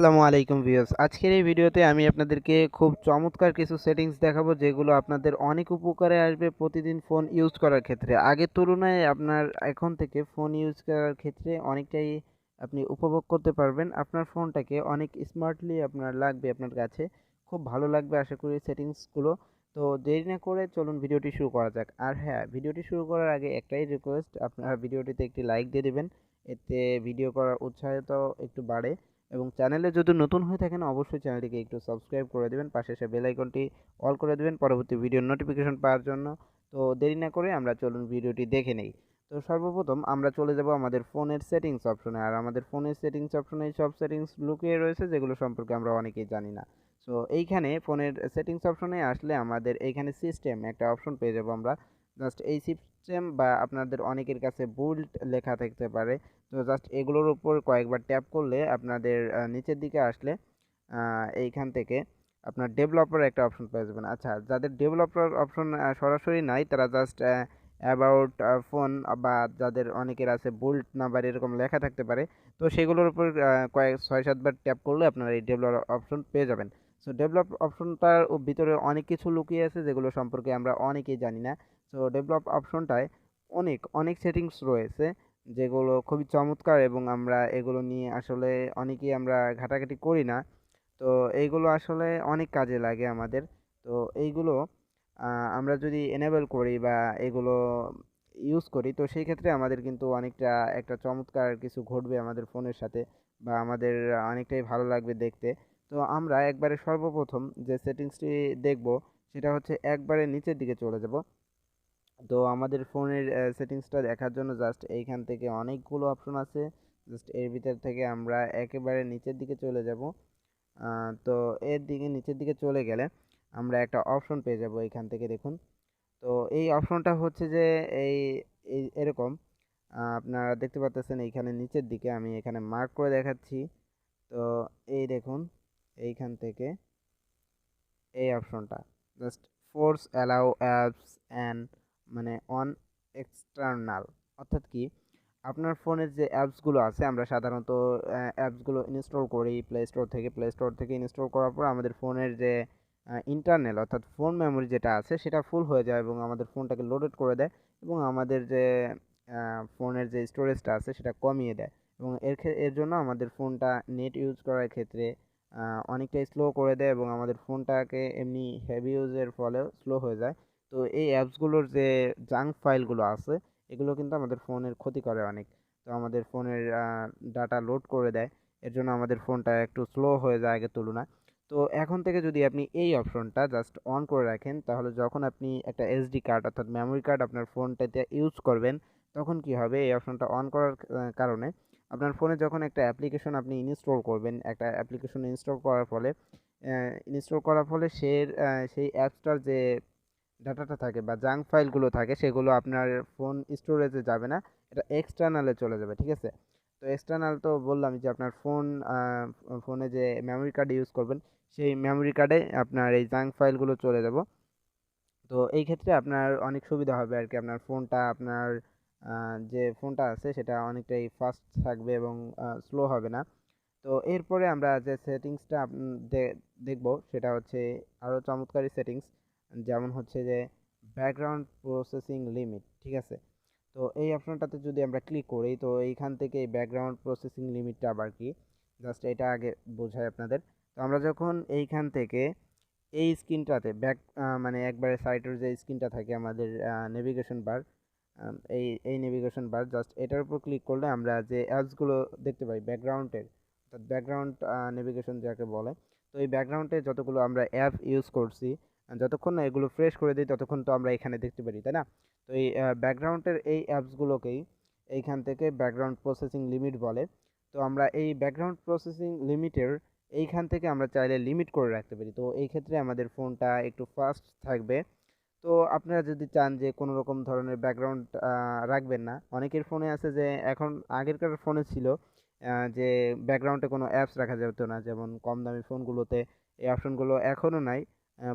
আসসালামু আলাইকুম ভিউয়ার্স। আজকের এই ভিডিওতে আমি আপনাদেরকে খুব চমৎকার কিছু সেটিংস দেখাবো যেগুলো আপনাদের অনেক উপকারে আসবে প্রতিদিন ফোন ইউজ করার ক্ষেত্রে। আগের তুলনায় আপনার এখন থেকে ফোন ইউজ করার ক্ষেত্রে অনেকটাই আপনি উপভোগ করতে পারবেন। আপনার ফোনটাকে অনেক স্মার্টলি আপনার লাগবে আপনার কাছে। খুব ভালো লাগবে আশা করি সেটিংসগুলো। তো দেরি না করে চলুন ভিডিওটি শুরু করা যাক। আর হ্যাঁ, ভিডিওটি শুরু করার আগে একটাই রিকোয়েস্ট, আপনারা ভিডিওটিতে একটি লাইক দিয়ে দিবেন। এতে ভিডিও করার উৎসাহটা একটু বাড়ে। এবং চ্যানেলে যদি নতুন হয়ে থাকেন অবশ্যই চ্যানেলটিকে একটু সাবস্ক্রাইব করে দিবেন, পাশে এসে বেল আইকনটি অল করে দিবেন পরবর্তী ভিডিওর নোটিফিকেশন পাওয়ার জন্য। তো দেরি না করে আমরা চলুন ভিডিওটি দেখে নেই। তো সর্বপ্রথম আমরা চলে যাব আমাদের ফোনের সেটিংস অপশনে। আর আমাদের ফোনের সেটিংস অপশনে সব সেটিংস লুকিয়ে রয়েছে যেগুলো সম্পর্কে আমরা অনেকেই জানি না। সো এইখানে ফোনের সেটিংস অপশনে আসলে আমাদের এইখানে সিস্টেম একটা অপশন পেয়ে যাব আমরা। জাস্ট এই সিস্টেম বা আপনাদের অনেকের কাছে বুল্ট লেখা থাকতে পারে। তো জাস্ট এগুলোর উপর কয়েকবার ট্যাপ করলে আপনাদের নিচের দিকে আসলে এইখান থেকে আপনার ডেভেলপার একটা অপশন পেয়ে যাবেন। আচ্ছা, যাদের ডেভেলপার অপশন সরাসরি নাই তারা জাস্ট অ্যাবাউট ফোন বা যাদের অনেকের আছে বোল্ট নাম্বার এরকম লেখা থাকতে পারে। তো সেগুলোর উপর কয়েক ৬-৭ বার ট্যাপ করলে আপনারা এই ডেভেলপ অপশন পেয়ে যাবেন। সো ডেভেলপ অপশনটার ভিতরে অনেক কিছু লুকিয়ে আছে যেগুলো সম্পর্কে আমরা অনেকেই জানি না। সো ডেভেলপ অপশনটায় অনেক সেটিংস রয়েছে যেগুলো খুবই চমৎকার এবং আমরা এগুলো নিয়ে আসলে অনেকেই আমরা ঘাটাঘাটি করি না। তো এইগুলো আসলে অনেক কাজে লাগে আমাদের। তো এইগুলো আমরা যদি এনেবল করি বা এগুলো ইউজ করি তো সেই ক্ষেত্রে আমাদের কিন্তু অনেকটা একটা চমৎকার কিছু ঘটবে আমাদের ফোনের সাথে বা আমাদের অনেকটাই ভালো লাগবে দেখতে। তো আমরা একবারে সর্বপ্রথম যে সেটিংসটি দেখব সেটা হচ্ছে একবারে নিচের দিকে চলে যাব। তো আমাদের ফোনের সেটিংসটা দেখার জন্য জাস্ট এইখান থেকে অনেকগুলো অপশন আছে। জাস্ট এর ভিতর থেকে আমরা একেবারে নিচের দিকে চলে যাব। তো এর দিকে নিচের দিকে চলে গেলে আমরা একটা অপশন পেয়ে যাব এইখান থেকে দেখুন। তো এই অপশনটা হচ্ছে যে এই এই এরকম আপনারা দেখতে পাচ্ছেন এইখানে নিচের দিকে আমি এখানে মার্ক করে দেখাচ্ছি। তো এই দেখুন এইখান থেকে এই অপশনটা just force allow apps and মানে অন এক্সটার্নাল, অর্থাৎ কি আপনার ফোনের যে অ্যাপসগুলো আছে আমরা সাধারণত অ্যাপসগুলো ইনস্টল করি প্লে স্টোর থেকে ইনস্টল করার পর আমাদের ফোনের যে ইন্টারনাল অর্থাৎ ফোন মেমোরি যেটা আছে সেটা ফুল হয়ে যায় এবং আমাদের ফোনটাকে লোডেড করে দেয় এবং আমাদের যে ফোনের যে স্টোরেজটা আছে সেটা কমিয়ে দেয় এবং এর জন্য আমাদের ফোনটা নেট ইউজ করার ক্ষেত্রে অনেকটাই স্লো করে দেয় এবং আমাদের ফোনটাকে এমনি হেভি ইউজের ফলেও স্লো হয়ে যায়। তো এই অ্যাপসগুলোর যে জাঙ্ক ফাইলগুলো আছে এগুলো কিন্তু আমাদের ফোনের ক্ষতি করে অনেক। তো আমাদের ফোনের ডাটা লোড করে দেয়। এর জন্য আমাদের ফোনটা একটু স্লো হয়ে যায় আগের তুলনায়। তো এখন থেকে যদি আপনি এই অপশনটা জাস্ট অন করে রাখেন তাহলে যখন আপনি একটা এসডি কার্ড অর্থাৎ মেমোরি কার্ড আপনার ফোনটাতে ইউজ করবেন তখন কি হবে এই অপশনটা অন করার কারণে আপনার ফোনে যখন একটা অ্যাপ্লিকেশন আপনি ইনস্টল করবেন, একটা অ্যাপ্লিকেশন ইনস্টল করার ফলে সেই অ্যাপসটার যে ডাটাটা থাকে বা জাঙ্ক ফাইলগুলো থাকে সেগুলো আপনার ফোন স্টোরেজে যাবে না, এটা এক্সটার্নালে চলে যাবে। ঠিক আছে? তো এক্সটার্নাল তো বললাম যে আপনার ফোনে যে মেমোরি কার্ড ইউজ করবেন সেই মেমোরি কার্ডে আপনার এই জাঙ্ক ফাইলগুলো চলে যাব। তো এই ক্ষেত্রে আপনার অনেক সুবিধা হবে আর কি, আপনার ফোনটা আপনার যে ফোনটা আছে সেটা অনেকটাই ফাস্ট থাকবে এবং স্লো হবে না। তো এরপরে আমরা যে সেটিংসটা দেখব সেটা হচ্ছে আরও চমৎকারী সেটিংস, যেমন হচ্ছে যে ব্যাকগ্রাউন্ড প্রসেসিং লিমিট। ঠিক আছে? তো এই অপশনটাতে যদি আমরা ক্লিক করি তো এইখান থেকে এই ব্যাকগ্রাউন্ড প্রসেসিং লিমিটটা আবার কি, জাস্ট এটা আগে বোঝাই আপনাদের। তো আমরা যখন এইখান থেকে এই স্ক্রিনটাতে মানে একবারে সাইটের যে স্ক্রিনটা থাকে আমাদের নেভিগেশন বার, এই নেভিগেশন বার জাস্ট এটার উপর ক্লিক করলে আমরা যে অ্যাপসগুলো দেখতে পাই ব্যাকগ্রাউন্ডের, অর্থাৎ ব্যাকগ্রাউন্ড নেভিগেশন যাকে বলে। তো এই ব্যাকগ্রাউন্ডে যতগুলো আমরা অ্যাপ ইউজ করছি যতক্ষণ না এগুলো ফ্রেশ করে দিই ততক্ষণ তো আমরা এখানে দেখতে পারি, তাই না? তো এই ব্যাকগ্রাউন্ডের এই অ্যাপসগুলোকেই এইখান থেকে ব্যাকগ্রাউন্ড প্রসেসিং লিমিট বলে। তো আমরা এই ব্যাকগ্রাউন্ড প্রসেসিং লিমিটের এইখান থেকে আমরা চাইলে লিমিট করে রাখতে পারি। তো এই ক্ষেত্রে আমাদের ফোনটা একটু ফাস্ট থাকবে। তো আপনারা যদি চান যে কোনো রকম ধরনের ব্যাকগ্রাউন্ড রাখবেন না, অনেকের ফোনে আছে যে এখন আগেরকার ফোনে ছিল যে ব্যাকগ্রাউন্ডে কোনো অ্যাপস রাখা যেত না, যেমন কম দামি ফোনগুলোতে এই অপশনগুলো এখনও নাই।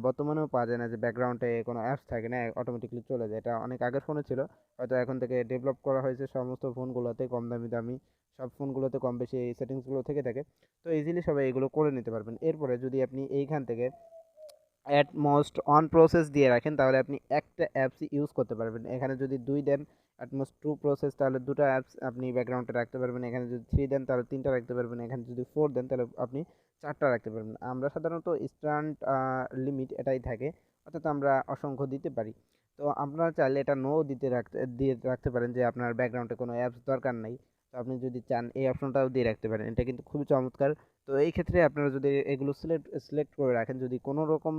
বর্তমানেও পাওয়া যায় না যে ব্যাকগ্রাউন্ডে কোনো অ্যাপস থাকে না, অটোমেটিকলি চলে যায়। এটা অনেক আগের ফোনে ছিল, হয়তো এখন থেকে ডেভেলপ করা হয়েছে সমস্ত ফোনগুলোতে কম দামি সব ফোনগুলোতে কম বেশি এই সেটিংসগুলো থেকে থাকে। তো ইজিলি সবাই এগুলো করে নিতে পারবেন। এরপরে যদি আপনি এইখান থেকে অ্যাট মোস্ট অন প্রসেস দিয়ে রাখেন তাহলে আপনি একটা অ্যাপস ইউজ করতে পারবেন। এখানে যদি 2 দেন অ্যাট মোস্ট 2 প্রসেস তাহলে 2টা অ্যাপস আপনি ব্যাকগ্রাউন্ডে রাখতে পারবেন। এখানে যদি 3 দেন তাহলে 3টা রাখতে পারবেন। এখানে যদি 4 দেন তাহলে আপনি 4টা রাখতে পারবেন। আমরা সাধারণত স্ট্যান্ড লিমিট এটাই থাকে, অর্থাৎ আমরা অসংখ্য দিতে পারি। তো আপনারা চাইলে এটা নো দিয়ে রাখতে পারেন যে আপনার ব্যাকগ্রাউন্ডে কোনো অ্যাপস দরকার নাই। তো আপনি যদি চান এই অপশনটাও দিয়ে রাখতে পারেন। এটা কিন্তু খুবই চমৎকার। তো এই ক্ষেত্রে আপনারা যদি এগুলো সিলেক্ট করে রাখেন, যদি কোনো রকম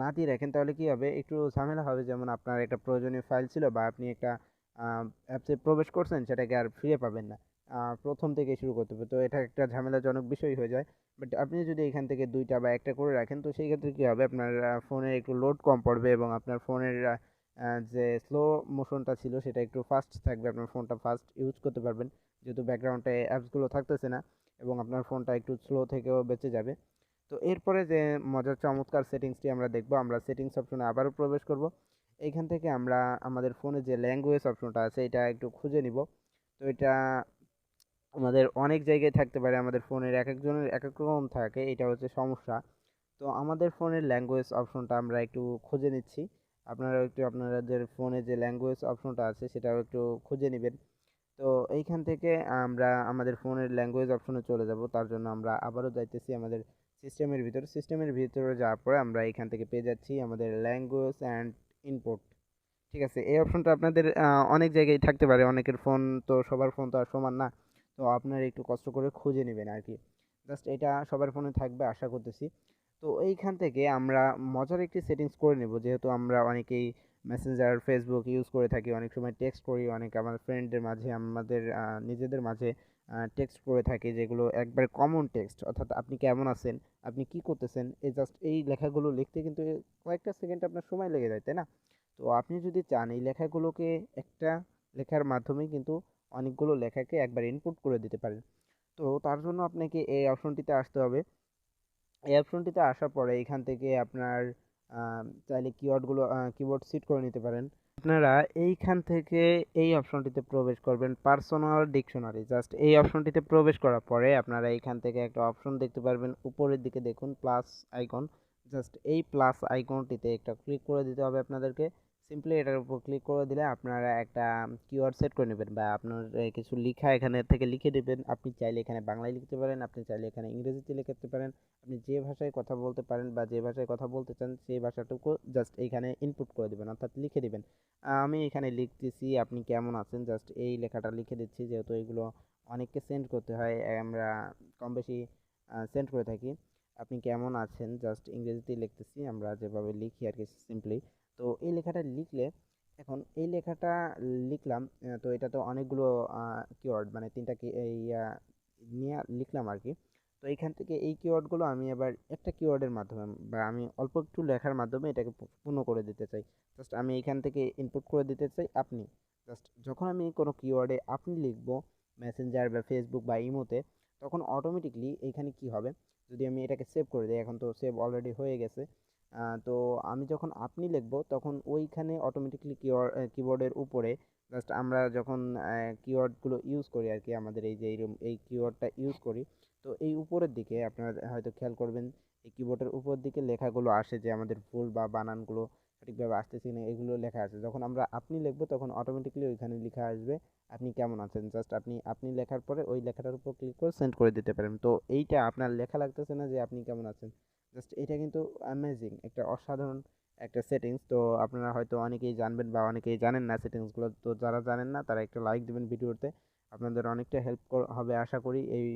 না দিয়ে রাখেন তাহলে কি হবে, একটু ঝামেলা হবে। যেমন আপনার একটা প্রয়োজনীয় ফাইল ছিল বা আপনি একটা অ্যাপসে প্রবেশ করছেন, সেটাকে আর ফিরে পাবেন না, প্রথম থেকে শুরু করতে হবে। তো এটা একটা ঝামেলাজনক বিষয় হয়ে যায়। বাট আপনি যদি এখান থেকে 2টা বা একটা করে রাখেন তো সেই ক্ষেত্রে কী হবে, আপনার ফোনের একটু লোড কম পড়বে এবং আপনার ফোনের যে স্লো মোশনটা ছিল সেটা একটু ফাস্ট থাকবে। আপনার ফোনটা ফাস্ট ইউজ করতে পারবেন, যেহেতু ব্যাকগ্রাউন্ডে অ্যাপসগুলো থাকতেছে না, এবং আপনার ফোনটা একটু স্লো থেকেও বেঁচে যাবে। তো এরপরে যে মজার চমৎকার সেটিংসটি আমরা দেখব, আমরা সেটিংস অপশনে আবারও প্রবেশ করব। এইখান থেকে আমরা আমাদের ফোনে যে ল্যাঙ্গুয়েজ অপশনটা আছে এটা একটু খুঁজে নিব। তো এটা আমাদের অনেক জায়গায় থাকতে পারে, আমাদের ফোনের এক একজনের এক এক রকম থাকে, এটা হচ্ছে সমস্যা। তো আমাদের ফোনের ল্যাঙ্গুয়েজ অপশনটা আমরা একটু খুঁজে নিচ্ছি। আপনারা একটু আপনাদের ফোনে যে ল্যাঙ্গুয়েজ অপশনটা আছে সেটাও একটু খুঁজে নেবেন। তো এইখান থেকে আমরা আমাদের ফোনের ল্যাঙ্গুয়েজ অপশনে চলে যাব। তার জন্য আমরা আবারও যাইতেছি আমাদের সিস্টেমের ভিতরে যাওয়ার পরে আমরা এখান থেকে পেয়ে যাচ্ছি আমাদের ল্যাঙ্গুয়েজ অ্যান্ড ইনপুট। ঠিক আছে, এই অপশনটা আপনাদের অনেক জায়গায় থাকতে পারে, অনেকের ফোন তো, সবার ফোন তো আর সমান না। তো আপনারা একটু কষ্ট করে খুঁজে নেবেন আর কি। জাস্ট এটা সবার ফোনে থাকবে আশা করতেছি। তো এইখান থেকে আমরা মজার একটি সেটিংস করে নেব, যেহেতু আমরা অনেকেই মেসেঞ্জার, ফেসবুক ইউজ করে থাকি, অনেক সময় টেক্সট করি, অনেক আমার ফ্রেন্ডদের মাঝে, আমাদের নিজেদের মাঝে টেক্সট করে থাকি, যেগুলো একবার কমন টেক্সট, অর্থাৎ আপনি কেমন আছেন, আপনি কি করতেছেন, এই জাস্ট এই লেখাগুলো লিখতে কিন্তু কয়েকটা সেকেন্ড আপনার সময় লেগে যায়, তাই না? তো আপনি যদি চান এই লেখাগুলোকে একটা লেখার মাধ্যমে কিন্তু অনেকগুলো লেখাকে একবার ইনপুট করে দিতে পারেন। তো তার জন্য আপনাকে এই অপশনটিতে আসতে হবে। এই অপশনটিতে আসার পরে এখান থেকে আপনার চাইলে কিবোর্ড সিট করে নিতে পারেন। আপনারা এইখান থেকে এই অপশনটিতে প্রবেশ করবেন, পার্সোনাল ডিকশনারি। জাস্ট এই অপশনটিতে প্রবেশ করার পরে আপনারা এইখান থেকে একটা অপশন দেখতে পারবেন, উপরের দিকে দেখুন প্লাস আইকন। জাস্ট এই প্লাস আইকনটিতে একটা ক্লিক করে দিতে হবে আপনাদেরকে। সিম্পলি এটার উপর ক্লিক করে দিলে আপনারা একটা কিওয়ার্ড সেট করে নেবেন, বা আপনার কিছু লেখা এখানে থেকে লিখে দেবেন। আপনি চাইলে এখানে বাংলায় লিখতে পারেন, আপনি চাইলে এখানে ইংরেজিতে লিখতে পারেন। আপনি যে ভাষায় কথা বলতে পারেন বা যে ভাষায় কথা বলতে চান সেই ভাষাটুকু জাস্ট এইখানে ইনপুট করে দিবেন, অর্থাৎ লিখে দিবেন। আমি এখানে লিখতেছি আপনি কেমন আছেন, জাস্ট এই লেখাটা লিখে দিচ্ছি, যেহেতু এগুলো অনেককে সেন্ড করতে হয়, আমরা কম বেশি সেন্ড করে থাকি। আপনি কেমন আছেন জাস্ট ইংরেজিতে লিখতেছি, আমরা যেভাবে লিখি আর কি সিম্পলি। তো এই লেখাটা লিখলে, এখন এই লেখাটা লিখলাম, তো এটা তো অনেকগুলো কিওয়ার্ড, মানে 3টা কি এই নিয়ে লিখলাম আর কি। তো এইখান থেকে এই কিওয়ার্ডগুলো আমি আবার একটা কিওয়ার্ডের মাধ্যমে বা আমি অল্প একটু লেখার মাধ্যমে এটাকে পূর্ণ করে দিতে চাই। জাস্ট আমি এখান থেকে ইনপুট করে দিতে চাই আপনি। জাস্ট যখন আমি কোনো কিওয়ার্ডে আপনি লিখব মেসেঞ্জার বা ফেসবুক বা ইমোতে, তখন অটোমেটিকলি এইখানে কি হবে, যদি আমি এটাকে সেভ করে দিই, এখন তো সেভ অলরেডি হয়ে গেছে। তো আমি যখন আপনি লিখব তখন ওইখানে অটোমেটিকলি কিবোর্ডের উপরে জাস্ট আমরা যখন কিওয়ার্ডগুলো ইউজ করি আর কি, আমাদের এই যে এই কিওয়ার্ডটা ইউজ করি, তো এই উপরের দিকে আপনারা হয়তো খেয়াল করবেন, এই কিবোর্ডের উপর দিকে লেখাগুলো আসে, যে আমাদের ভুল বা বানানগুলো সঠিকভাবে আসতেছে না এগুলো লেখা আছে। যখন আমরা আপনি লিখবো তখন অটোমেটিকলি ওইখানে লেখা আসবে আপনি কেমন আছেন। জাস্ট আপনি লেখার পরে ওই লেখাটার উপর ক্লিক করে সেন্ড করে দিতে পারেন। তো এইটা আপনার লেখা লাগতেছে না যে আপনি কেমন আছেন, জাস্ট এটা কিন্তু অ্যামেজিং একটা অসাধারণ একটা সেটিংস। তো আপনারা হয়তো অনেকেই জানবেন বা অনেকেই জানেন না সেটিংসগুলো। তো যারা জানেন না তারা একটা লাইক দিবেন ভিডিওতে, আপনাদের অনেকটা হেল্প হবে আশা করি এই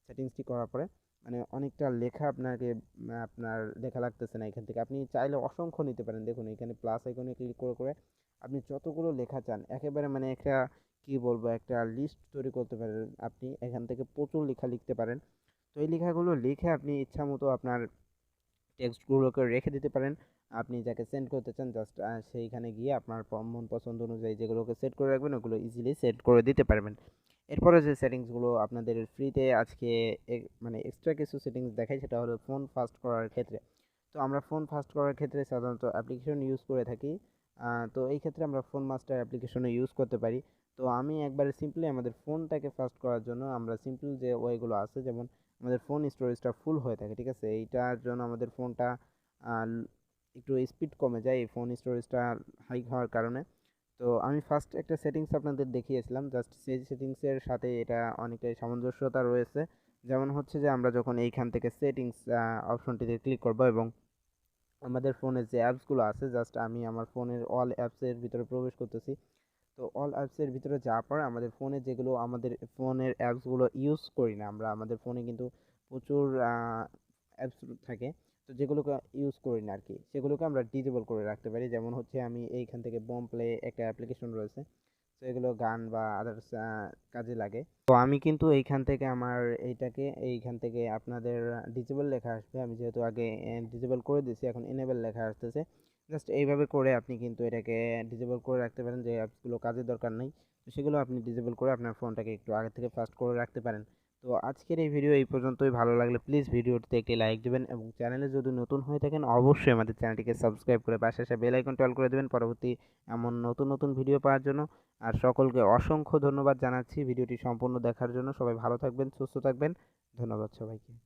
সেটিংসটি করার পরে। মানে অনেকটা লেখা আপনাকে আপনার লেখা লাগতেছে না, এখান থেকে আপনি চাইলে অসংখ্য নিতে পারেন। দেখুন এখানে প্লাস আইকনে ক্লিক করে করে আপনি যতগুলো লেখা চান একেবারে, মানে একটা কি বলবো, একটা লিস্ট তৈরি করতে পারেন। আপনি এখান থেকে প্রচুর লেখা লিখতে পারেন। তো এই লেখাগুলো লিখে আপনি ইচ্ছা মতো আপনার টেক্সটগুলোকে রেখে দিতে পারেন। আপনি যাকে সেন্ড করতে চান জাস্ট সেইখানে গিয়ে আপনার মন পছন্দ অনুযায়ী যেগুলোকে সেট করে রাখবেন ওগুলো ইজিলি সেট করে দিতে পারবেন। এরপরে যে সেটিংসগুলো আপনাদের ফ্রিতে আজকে মানে এক্সট্রা কিছু সেটিংস দেখাই, সেটা হলো ফোন ফাস্ট করার ক্ষেত্রে। তো আমরা ফোন ফাস্ট করার ক্ষেত্রে সাধারণত অ্যাপ্লিকেশন ইউজ করে থাকি। তো এই ক্ষেত্রে আমরা ফোন মাস্টার অ্যাপ্লিকেশনও ইউজ করতে পারি। তো আমি একবারে সিম্পলি আমাদের ফোনটাকে ফাস্ট করার জন্য আমরা সিম্পল যে ওয়েগুলো আছে, যেমন আমাদের ফোন স্টোরেজটা ফুল হয়ে থাকে, ঠিক আছে, এইটার জন্য আমাদের ফোনটা একটু স্পিড কমে যায় এই ফোন স্টোরেজটা হাই হওয়ার কারণে। তো আমি ফার্স্ট একটা সেটিংস আপনাদের দেখিয়েছিলাম, জাস্ট সেই সেটিংসের সাথে এটা অনেকটাই সামঞ্জস্যতা রয়েছে। যেমন হচ্ছে যে আমরা যখন এইখান থেকে সেটিংস অপশনটিতে ক্লিক করব এবং আমাদের ফোনের যে অ্যাপসগুলো আছে, জাস্ট আমি আমার ফোনের অল অ্যাপসের ভিতরে প্রবেশ করতেছি। তো অল অ্যাপসের ভিতরে যাওয়ার পর আমাদের ফোনে যেগুলো আমাদের ফোনের অ্যাপসগুলো ইউজ করি না, আমরা আমাদের ফোনে কিন্তু প্রচুর অ্যাপস থাকে, তো যেগুলোকে ইউজ করি না আর কি, সেগুলোকে আমরা ডিজেবল করে রাখতে পারি। যেমন হচ্ছে আমি এইখান থেকে বোম প্লে একটা অ্যাপ্লিকেশন রয়েছে, তো এগুলো গান বা আদার্স কাজে লাগে। তো আমি কিন্তু এইখান থেকে আমার এইখান থেকে আপনাদের ডিজেবল লেখা আসবে, আমি যেহেতু আগে ডিজেবল করে দিয়েছি, এখন এনেবল লেখা আসতেছে। জাস্ট এইভাবে করে আপনি কিন্তু এটাকে ডিজেবল করে রাখতে পারেন, যে অ্যাপসগুলো কাজের দরকার নেই, তো সেগুলো আপনি ডিজেবল করে আপনার ফোনটাকে একটু আগে থেকে ফাস্ট করে রাখতে পারেন। তো আজকের এই ভিডিও এই পর্যন্তই। ভালো লাগলে প্লিজ ভিডিওটিতে একটি লাইক দিবেন এবং চ্যানেলে যদি নতুন হয়ে থাকেন অবশ্যই আমাদের চ্যানেলটিকে সাবস্ক্রাইব করে পাশে আসা বেল আইকনটি অল করে দেবেন পরবর্তী এমন নতুন নতুন ভিডিও পাওয়ার জন্য। আর সকলকে অসংখ্য ধন্যবাদ জানাচ্ছি ভিডিওটি সম্পূর্ণ দেখার জন্য। সবাই ভালো থাকবেন, সুস্থ থাকবেন। ধন্যবাদ সবাইকে।